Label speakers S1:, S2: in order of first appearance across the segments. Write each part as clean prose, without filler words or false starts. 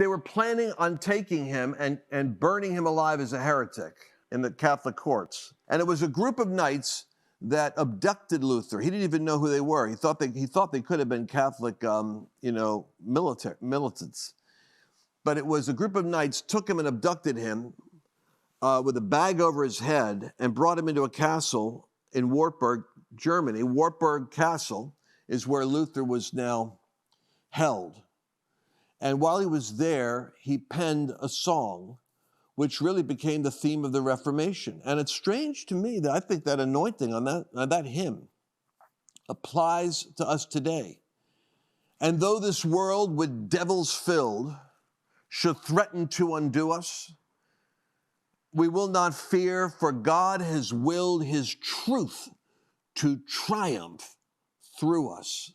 S1: they were planning on taking him and burning him alive as a heretic in the Catholic courts. And it was a group of knights that abducted Luther. He didn't even know who they were. He thought they could have been Catholic, militants. But it was a group of knights took him and abducted him with a bag over his head and brought him into a castle in Wartburg, Germany. Wartburg Castle is where Luther was now held. And while he was there, he penned a song which really became the theme of the Reformation. And it's strange to me that I think that anointing on that hymn applies to us today. And though this world with devils filled should threaten to undo us, we will not fear, for God has willed his truth to triumph through us.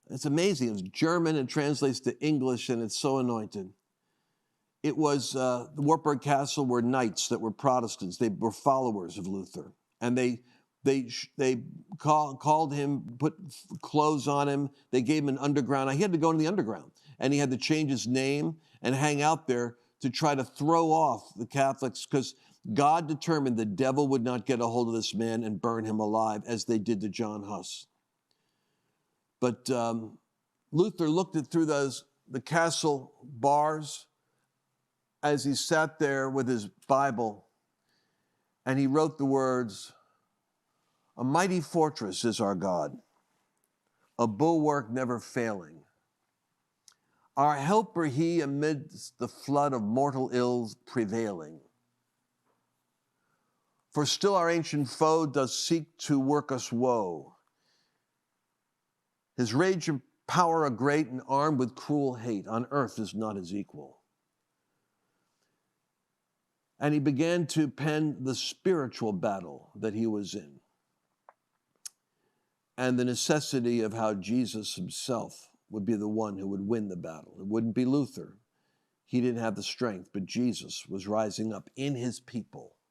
S1: It's amazing. It's German and translates to English, and it's so anointed. It was the Wartburg Castle were knights that were Protestants. They were followers of Luther, and they called him, put clothes on him. They gave him an underground. He had to go into the underground, and he had to change his name and hang out there to try to throw off the Catholics, because God determined the devil would not get a hold of this man and burn him alive, as they did to John Huss. But Luther looked through the castle bars as he sat there with his Bible, and he wrote the words, "A mighty fortress is our God, a bulwark never failing. Our helper he amidst the flood of mortal ills prevailing. For still our ancient foe does seek to work us woe. His rage and power are great, and armed with cruel hate, on earth is not his equal." And he began to pen the spiritual battle that he was in, and the necessity of how Jesus himself would be the one who would win the battle. It wouldn't be Luther. He didn't have the strength, but Jesus was rising up in his people